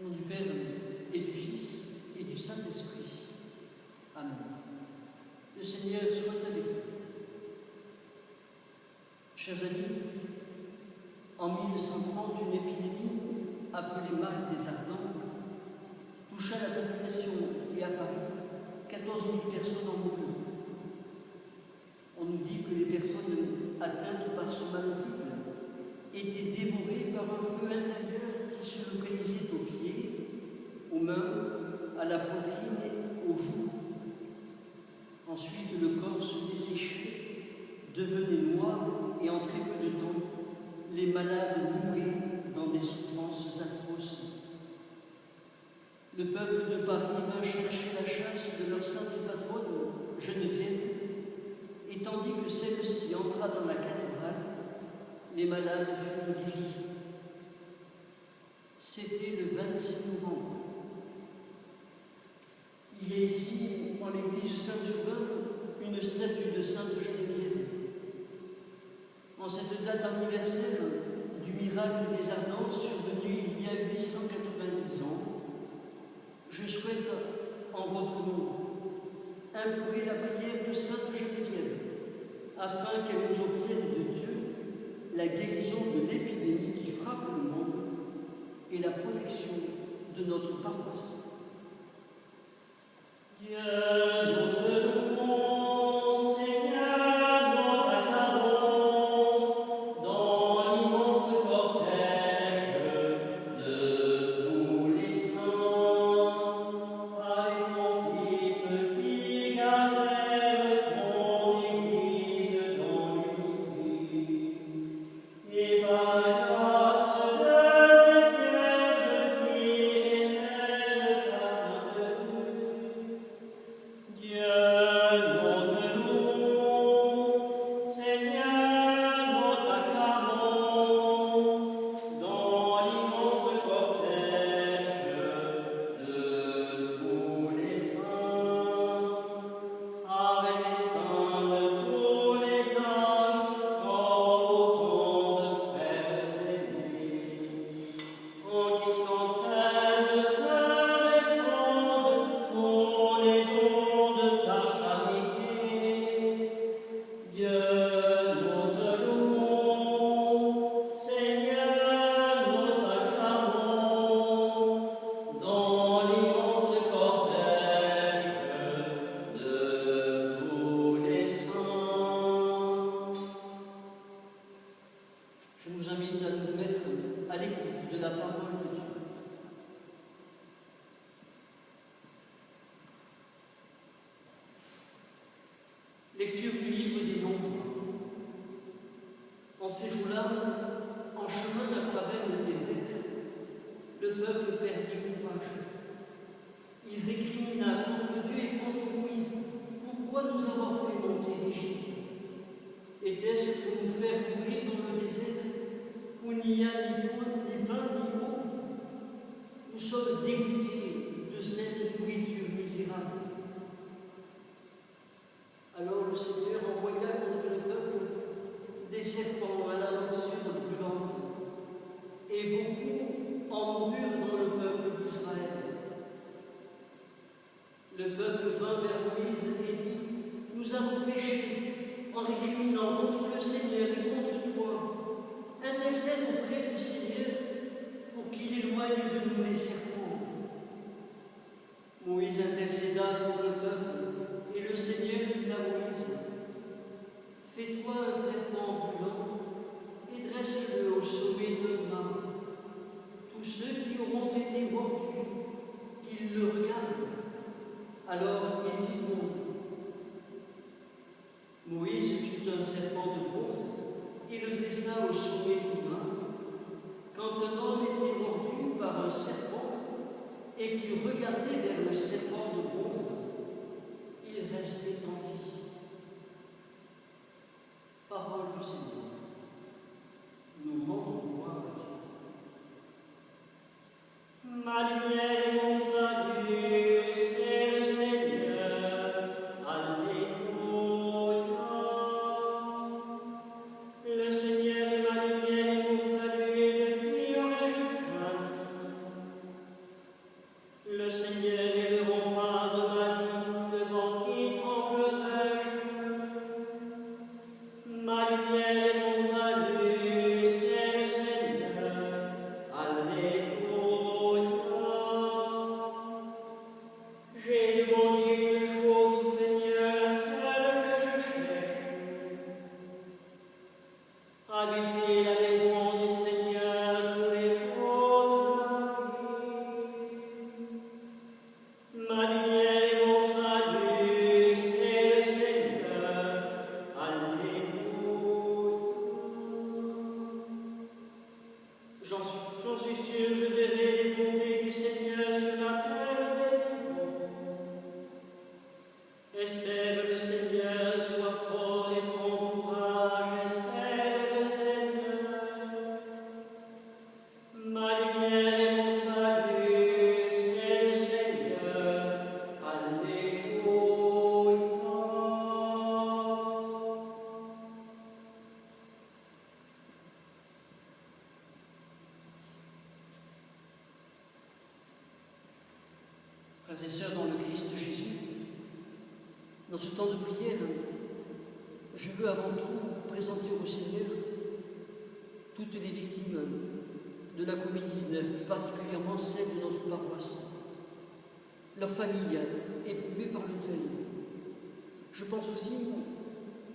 Au nom du Père et du Fils et du Saint-Esprit. Amen. Le Seigneur soit avec vous. Chers amis, en 1930, une épidémie appelée mal des Ardents toucha la population et à Paris, 14 000 personnes en moururent. On nous dit que les personnes atteintes par ce mal horrible étaient dévorées par un feu intérieur qui se localisait aux pieds, aux mains, à la poitrine et aux joues. Ensuite, le corps se desséchait, devenait noir et en très peu de temps, les malades mouraient dans des souffrances atroces. Le peuple de Paris vint chercher la chasse de leur sainte patronne, Geneviève, et tandis que celle-ci entra dans la cathédrale, les malades furent guéris. C'était le 26 novembre. Il y a ici, en l'église Saint-Urbain, une statue de Sainte Geneviève. En cette date anniversaire du miracle des Ardents survenu il y a 890 ans, je souhaite, en votre nom, implorer la prière de Sainte Geneviève, afin qu'elle nous obtienne de Dieu la guérison de l'épidémie qui frappe le monde et la protection de notre paroisse. Dieu, nous te louons, Seigneur, nous t'acclamons dans l'immense cortège de tous les saints, avec pontife qui garde ton Église dans l'unité, et par la grâce de Vierge qui révèle ta sainteté. Dieu, nous te louons, Seigneur, nous t'acclamons dans l'immense cortège de tous les saints, avec les saints de tous les âges, comme autant de frères aînés, en qui s'entraînent, se répandent tous les dons de ta charité. Dieu, nous te louons, Seigneur, nous t'acclamons dans l'immense cortège de tous les saints. Je nous invite à nous mettre à l'écoute de la parole de Dieu. Lecture du livre des Nombres. En ces jours-là, en chemin à travers le désert, le peuple perdit courage. Il récrimina contre Dieu et contre Moïse. Pourquoi nous avoir fait monter d'Égypte? Était-ce pour nous faire mourir dans le désert où il n'y a ni pain ni eau? Nous sommes dégoûtés de cette nourriture misérable. Alors le Seigneur envoya contre le peuple des serpents à la morsure brûlante, et beaucoup en moururent dans le peuple d'Israël. Le peuple vint vers Moïse et dit: Nous avons péché en récriminant contre le Seigneur et contre toi. Intercède auprès du Seigneur pour qu'il éloigne de nous les serpents. Moïse intercéda pour le peuple, et le Seigneur dit à Moïse: Fais-toi un serpent brûlant et dresse-le au sommet d'un mât. Tous ceux qui auront été mordus, qu'ils le regardent, alors ils vivront. Moïse fit un serpent de bronze et le dressa au sommet du mât. Quand un homme était mordu par un serpent et qu'il regardait vers le serpent de bronze, il restait en vie. Parole du Seigneur. Nous rendons gloire à Dieu. Ma lumière et mon salut, c'est le Seigneur. Alléluia. Le Seigneur est ma lumière et mon salut, et de qui aurais-je crainte? Ma lumière et mon salut, c'est le Seigneur. Alléluia. J'ai demandé une chose au Seigneur, celle que je cherche. Habiter la maison du Seigneur tous les jours de ma vie. Ma lumière et mon salut, c'est le Seigneur. Alléluia. J'en suis sûr, je verrai les bontés du Seigneur sur la terre des vivants. Espère le Seigneur, sois fort et prends courage, espère le Seigneur. Ma lumière et mon salut, c'est le Seigneur. Alléluia. Frères et sœurs dans le Christ Jésus, dans ce temps de prière, je veux avant tout présenter au Seigneur toutes les victimes de la Covid-19, plus particulièrement celles de notre paroisse, leurs familles éprouvées par le deuil. Je pense aussi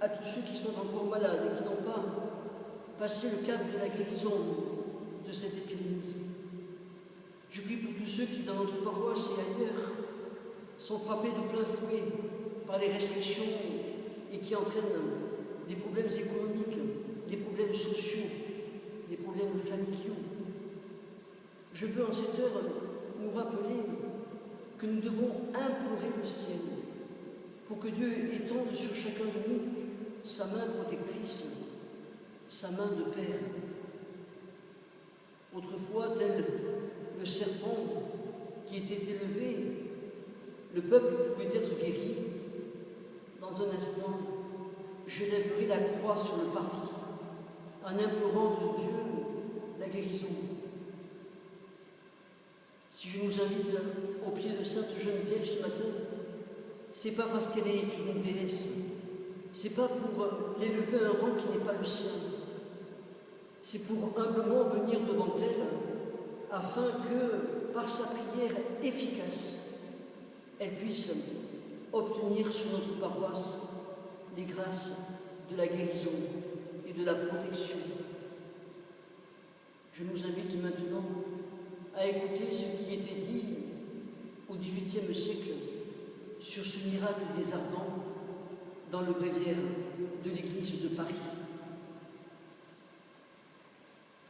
à tous ceux qui sont encore malades et qui n'ont pas passé le cap de la guérison de cette épidémie. Je prie pour tous ceux qui, dans notre paroisse et ailleurs, sont frappés de plein fouet par les restrictions et qui entraînent des problèmes économiques, des problèmes sociaux, des problèmes familiaux. Je veux en cette heure nous rappeler que nous devons implorer le ciel pour que Dieu étende sur chacun de nous sa main protectrice, sa main de Père. Autrefois, tel le serpent qui était élevé, le peuple pouvait être guéri. Dans un instant, je lèverai la croix sur le parvis en implorant de Dieu la guérison. Si je nous invite au pied de Sainte Geneviève ce matin, c'est pas parce qu'elle est une déesse, c'est pas pour l'élever à un rang qui n'est pas le sien, c'est pour humblement venir devant elle afin que, par sa prière efficace, elle puisse obtenir sur notre paroisse les grâces de la guérison et de la protection. Je nous invite maintenant à écouter ce qui était dit au XVIIIe siècle sur ce miracle des ardents dans le bréviaire de l'église de Paris.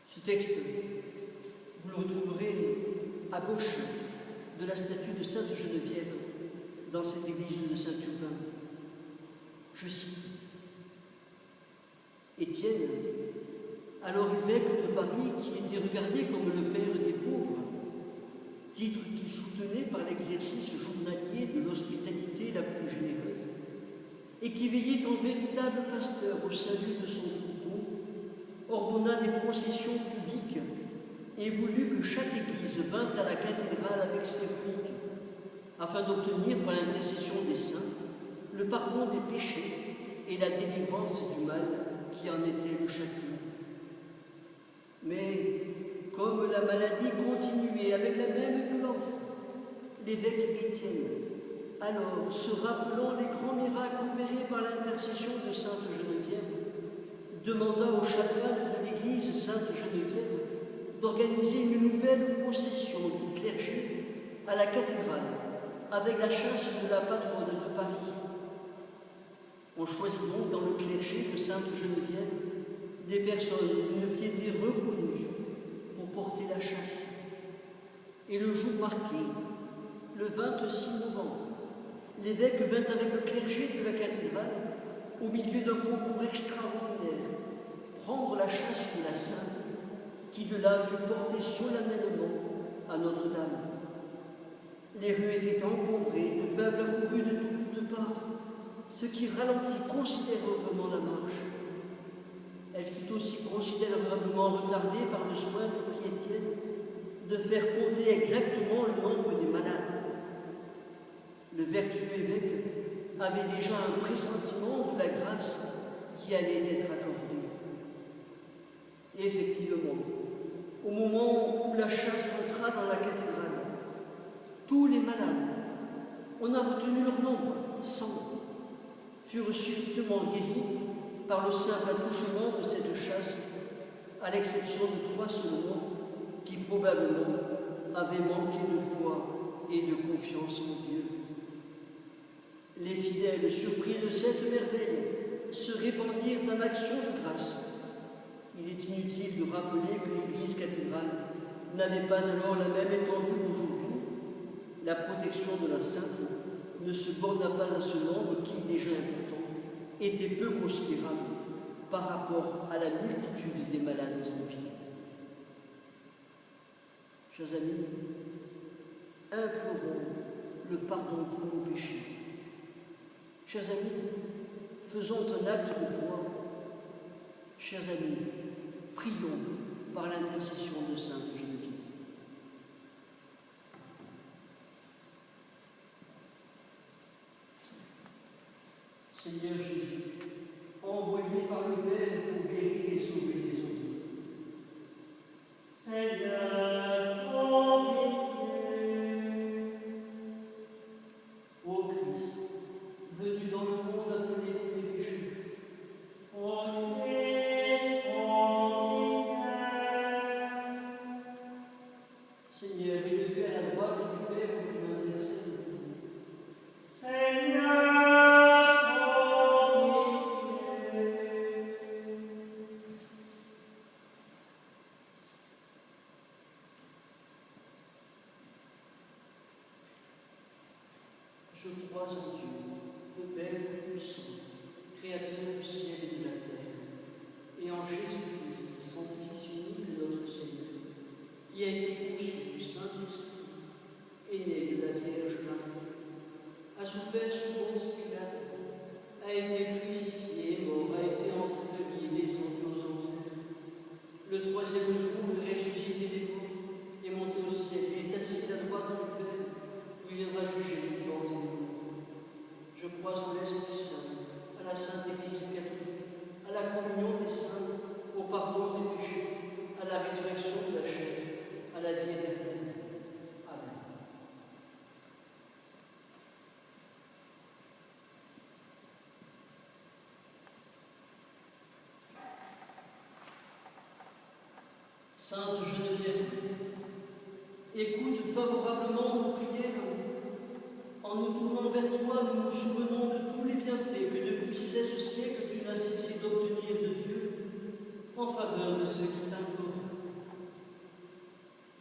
Ce texte, vous le retrouverez à gauche de la statue de Sainte Geneviève dans cette église de Saint-Urbain. Je cite: Étienne, alors évêque de Paris, qui était regardé comme le père des pauvres, titre qu'il soutenait par l'exercice journalier de l'hospitalité la plus généreuse, et qui veillait en véritable pasteur au salut de son troupeau, ordonna des processions publiques et voulut que chaque église vînt à la cathédrale avec ses reliques, afin d'obtenir par l'intercession des saints le pardon des péchés et la délivrance du mal qui en était le châtiment. Mais comme la maladie continuait avec la même violence, l'évêque Étienne, alors, se rappelant les grands miracles opérés par l'intercession de Sainte Geneviève, demanda au chanoine de l'église Sainte Geneviève d'organiser une nouvelle procession du clergé à la cathédrale avec la chasse de la patronne de Paris. On choisit donc dans le clergé de Sainte Geneviève des personnes d'une piété reconnue pour porter la chasse. Et le jour marqué, le 26 novembre, l'évêque vint avec le clergé de la cathédrale, au milieu d'un concours extraordinaire, prendre la chasse de la Sainte, qui de là fut portée solennellement à Notre-Dame. Les rues étaient encombrées de peuple accouru de toutes parts, ce qui ralentit considérablement la marche. Elle fut aussi considérablement retardée par le soin de prie Étienne de faire compter exactement le nombre des malades. Le vertueux évêque avait déjà un pressentiment de la grâce qui allait être accordée. Et effectivement, au moment où la chasse entra dans la cathédrale, tous les malades, on a retenu leur nombre, 100, furent subitement guéris par le simple attouchement de cette chasse, à l'exception de 3 seulement qui probablement avaient manqué de foi et de confiance en Dieu. Les fidèles, surpris de cette merveille, se répandirent en action de grâce. Il est inutile de rappeler que l'église cathédrale n'avait pas alors la même étendue qu'aujourd'hui. La protection de la sainte ne se borna pas à ce nombre qui, déjà important, était peu considérable par rapport à la multitude des malades en vie. Chers amis, implorons le pardon pour nos péchés. Chers amis, faisons un acte de foi. Chers amis, prions par l'intercession de Sainte Geneviève. Seigneur Jésus, envoyé par le Père pour guérir et sauver les hommes. Seigneur, ô Christ, venu dans le monde appelé pour les pécheurs. Seigneur, élevé à la droite du Père pour qu'il intercède pour nous. Seigneur, je crois en Dieu, le Père Tout-Puissant, Créateur du ciel et de la terre, et en Jésus-Christ, son Fils unique, notre Seigneur, qui a été conçu du Saint-Esprit, est né de la Vierge Marie, a souffert sous Ponce Pilate, a été crucifié, mort, a été enseveli et descendu aux enfers. Le 3e jour, ressuscité des morts, est monté au ciel, il est assis à la droite du Père, où il viendra juger les vivants et les morts. Je crois en l'Esprit Saint, à la Sainte Église catholique, à la communion des saints, au pardon des péchés, à la résurrection de la chair, à la vie éternelle. Amen. Sainte Geneviève, écoute favorablement nos prières. En nous tournant vers toi, nous nous souvenons de tous les bienfaits que depuis 16 siècles tu n'as cessé d'obtenir de Dieu en faveur de ceux qui t'implorent.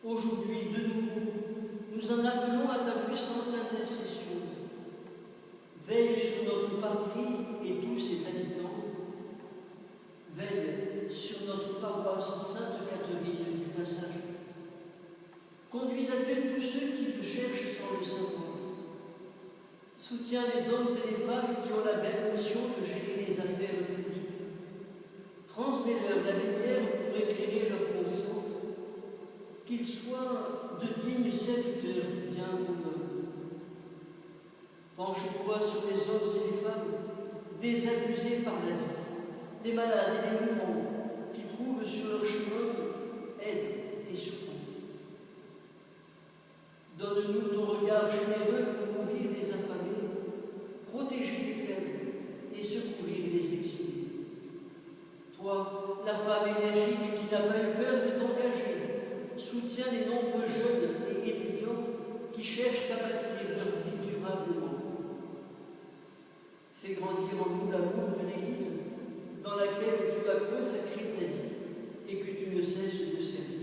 Aujourd'hui, de nouveau, nous en appelons à ta puissante intercession. Veille sur notre patrie et tous ses habitants. Veille sur notre paroisse Sainte Catherine du Passage. Conduis à Dieu tous ceux qui te cherchent sans le savoir. Soutiens les hommes et les femmes qui ont la belle mission de gérer les affaires publiques. Transmets-leur la lumière pour éclairer leur conscience, qu'ils soient de dignes serviteurs du bien commun. Penche-toi sur les hommes et les femmes désabusés par la vie, les malades et les mourants qui trouvent sur leur chemin aide et secours. Donne-nous ton regard généreux pour nourrir les affamés, protéger les faibles et secourir les exilés. Toi, la femme énergique qui n'a pas eu peur de t'engager, soutiens les nombreux jeunes et étudiants qui cherchent à bâtir leur vie durablement. Fais grandir en nous l'amour de l'Église dans laquelle tu as consacré ta vie et que tu ne cesses de servir.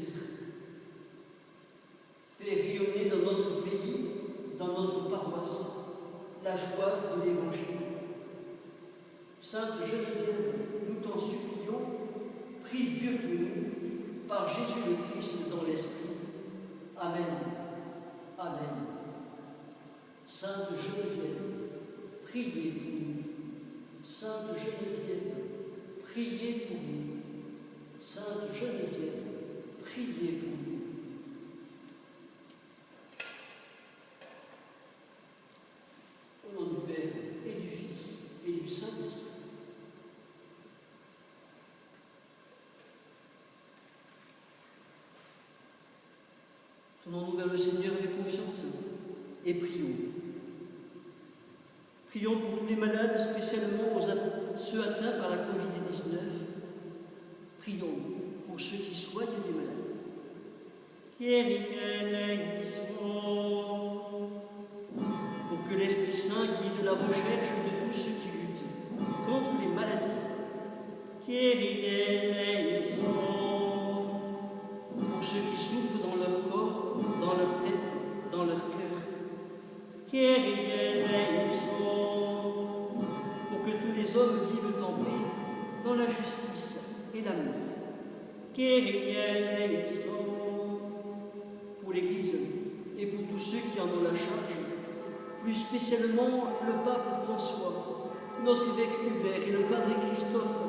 Fais rayonner dans notre pays, dans notre paroisse, la joie de l'Évangile. Sainte Geneviève, nous t'en supplions, prie Dieu pour nous, par Jésus le Christ dans l'Esprit. Amen. Amen. Sainte Geneviève, priez pour nous. Sainte Geneviève, priez pour nous. Sainte Geneviève, priez pour nous. Au nom du Père et du Fils et du Saint-Esprit. Tournons-nous vers le Seigneur avec confiance et prions. Prions pour tous les malades, spécialement ceux atteints par la Covid-19. Prions pour ceux qui soignent les malades. Pour que l'Esprit Saint guide la recherche de tous ceux qui luttent contre les maladies. Pour ceux qui souffrent dans leur corps, dans leur tête, dans leur cœur. Pour que tous les hommes vivent en paix, dans la justice et l'amour. Pour l'Église et pour tous ceux qui en ont la charge, plus spécialement le pape François, notre évêque Hubert et le padre Christophe,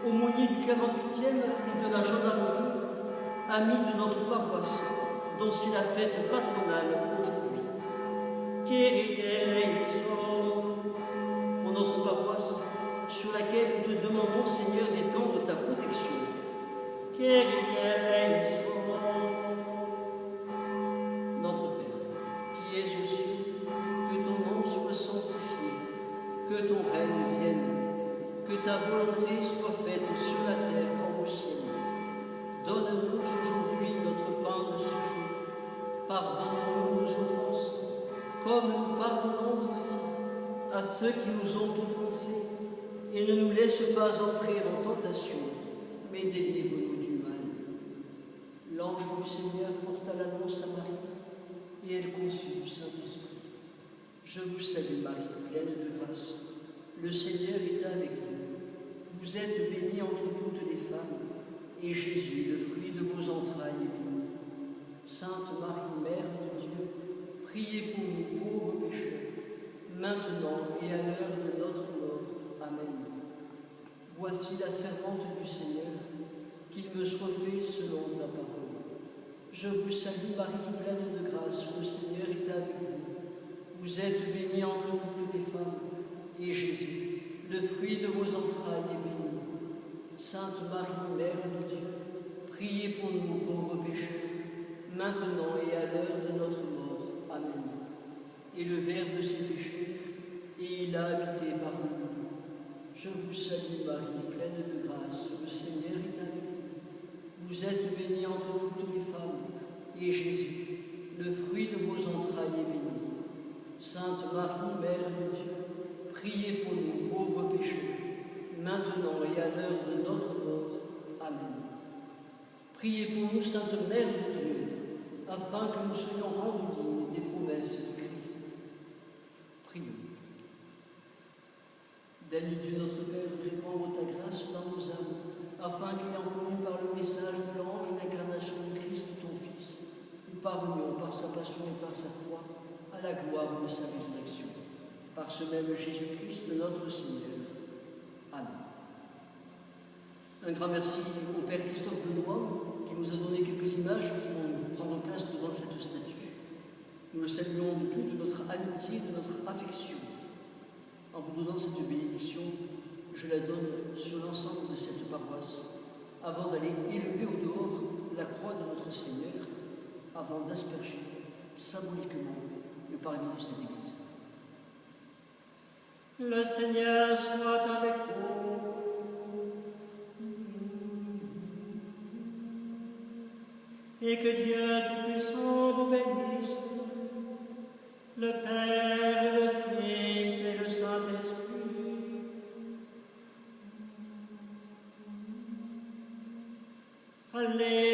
aumônier du 48e et de la gendarmerie, amis de notre paroisse, dont c'est la fête patronale aujourd'hui. Pour notre paroisse, sur laquelle nous te demandons, Seigneur, d'étendre ta protection. Notre Père, qui es aux cieux, que ton nom soit sanctifié, que ton règne vienne, que ta volonté soit faite sur la terre comme au ciel. Donne-nous aujourd'hui notre pain de ce jour. Pardonne-nous nos offenses, comme nous pardonnons aussi à ceux qui nous ont offensés. Et ne nous laisse pas entrer en tentation, mais délivre-nous du mal. L'ange du Seigneur porta l'annonce à Marie, et elle conçut du Saint-Esprit. Je vous salue Marie, pleine de grâce. Le Seigneur est avec vous. Vous êtes bénie entre toutes les femmes, et Jésus, le fruit de vos entrailles, est béni. Sainte Marie, Mère de Dieu, priez pour nous pauvres pécheurs, maintenant et à l'heure de notre mort. Amen. Voici la servante du Seigneur, qu'il me soit fait selon ta parole. Je vous salue Marie, pleine de grâce, le Seigneur est avec vous. Vous êtes bénie entre toutes les femmes, et Jésus, le fruit de vos entrailles, est béni. Sainte Marie, Mère de Dieu, priez pour nous pauvres pécheurs, maintenant et à l'heure de notre mort. Amen. Et le Verbe s'est fait chair, et il a habité parmi nous. Je vous salue Marie, pleine de grâce, le Seigneur est avec vous. Vous êtes bénie entre toutes les femmes, et Jésus, le fruit de vos entrailles, est béni. Sainte Marie, Mère de Dieu, priez pour nous pauvres pécheurs, maintenant et à l'heure de notre mort. Amen. Priez pour nous, Sainte Mère de Dieu, afin que nous soyons rendus dignes des promesses du Christ. Prions. Donne Dieu notre Père, répandre ta grâce dans nos âmes, afin qu'ayant connu par le message de l'ange l'incarnation du Christ, ton Fils, nous parvenions par sa passion et par sa croix à la gloire de sa résurrection. Par ce même Jésus-Christ, notre Seigneur. Amen. Un grand merci au Père Christophe Benoît, qui nous a donné quelques images qui vont prendre place devant cette statue. Nous le saluons de toute notre amitié, de notre affection. En vous donnant cette bénédiction, je la donne sur l'ensemble de cette paroisse, avant d'aller élever au dehors la croix de notre Seigneur, avant d'asperger symboliquement le parvis de cette église. Le Seigneur soit avec vous. Et que Dieu Tout-Puissant vous bénisse, le Père, le Fils et le Saint-Esprit. Alléluia.